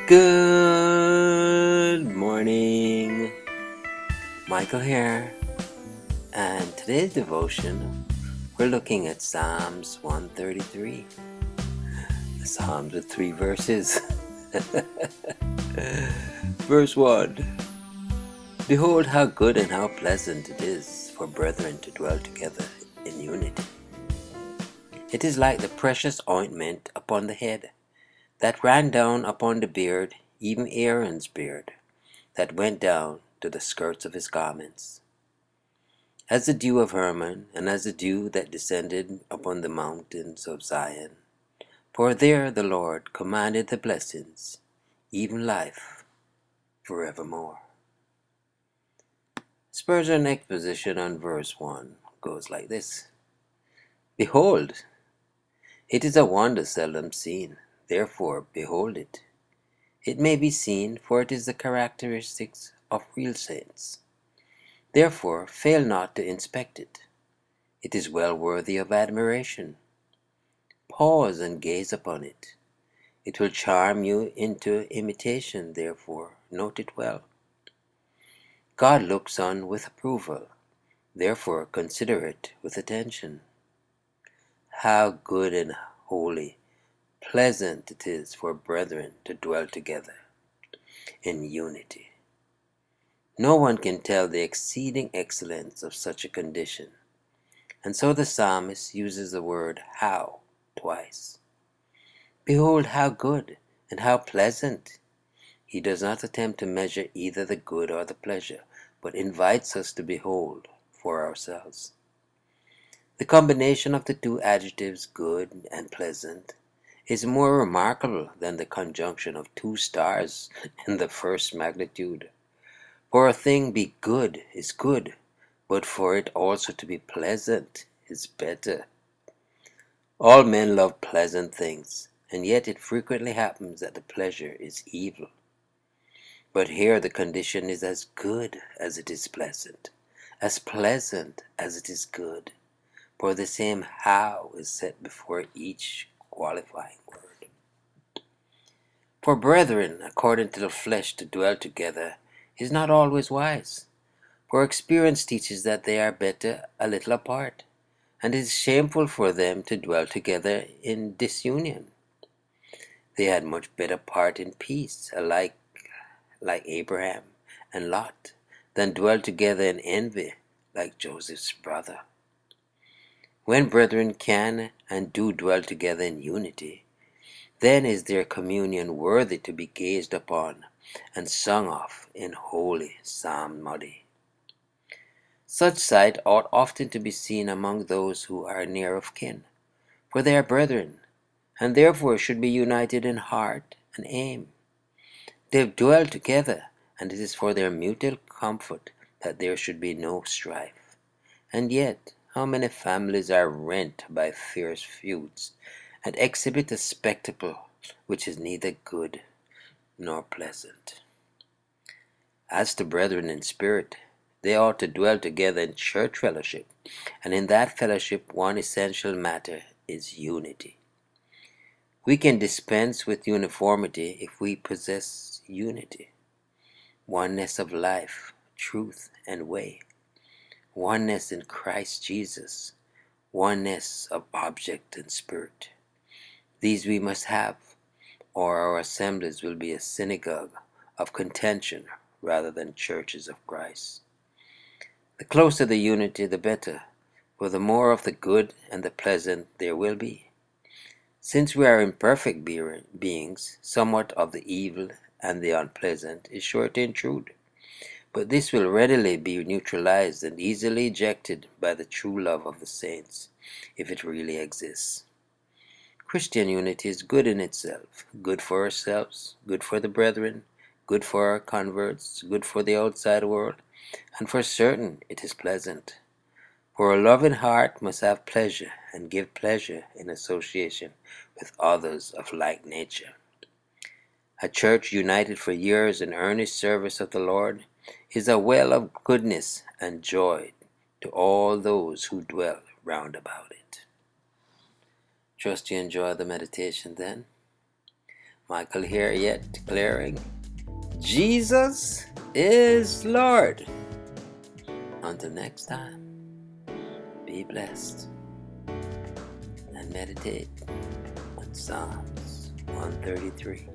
Good morning, Michael here, and today's devotion we're looking at Psalms 133, the Psalms with 3 verses. Verse 1: Behold how good and how pleasant it is for brethren to dwell together in unity. It is like the precious ointment upon the head, that ran down upon the beard, even Aaron's beard, that went down to the skirts of his garments, as the dew of Hermon, and as the dew that descended upon the mountains of Zion. For there the Lord commanded the blessings, even life forevermore. Spurgeon exposition on verse 1 goes like this: Behold, it is a wonder seldom seen, therefore behold it. It may be seen, for it is the characteristics of real saints. Therefore fail not to inspect it. It is well worthy of admiration. Pause and gaze upon it. It will charm you into imitation, therefore note it well. God looks on with approval, therefore consider it with attention. How good and holy, pleasant it is for brethren to dwell together in unity. No one can tell the exceeding excellence of such a condition, and so the psalmist uses the word how twice. Behold how good and how pleasant. He does not attempt to measure either the good or the pleasure, but invites us to behold for ourselves. The combination of the two adjectives good and pleasant is more remarkable than the conjunction of two stars in the first magnitude. For a thing be good is good, but for it also to be pleasant is better. All men love pleasant things, and yet it frequently happens that the pleasure is evil. But here the condition is as good as it is pleasant, as pleasant as it is good, for the same how is set before each qualifying word. For brethren, according to the flesh, to dwell together is not always wise, for experience teaches that they are better a little apart, and it is shameful for them to dwell together in disunion. They had much better part in peace, alike like Abraham and Lot, than dwell together in envy like Joseph's brother. When brethren can and do dwell together in unity, then is their communion worthy to be gazed upon and sung of in holy psalmody. Such sight ought often to be seen among those who are near of kin, for they are brethren, and therefore should be united in heart and aim. They dwell together, and it is for their mutual comfort that there should be no strife. And yet, how many families are rent by fierce feuds, and exhibit a spectacle which is neither good nor pleasant. As to brethren in spirit, they ought to dwell together in church fellowship, and in that fellowship one essential matter is unity. We can dispense with uniformity if we possess unity, oneness of life, truth, and way, oneness in Christ Jesus, oneness of object and spirit. These we must have, or our assemblies will be a synagogue of contention rather than churches of Christ. The closer the unity, the better, for the more of the good and the pleasant there will be. Since we are imperfect beings, somewhat of the evil and the unpleasant is sure to intrude, but this will readily be neutralized and easily ejected by the true love of the saints, if it really exists. Christian unity is good in itself, good for ourselves, good for the brethren, good for our converts, good for the outside world, and for certain it is pleasant. For a loving heart must have pleasure and give pleasure in association with others of like nature. A church united for years in earnest service of the Lord is a well of goodness and joy to all those who dwell round about it. Trust you enjoy the meditation then. Michael here yet declaring, Jesus is Lord. Until next time, be blessed and meditate on Psalms 133.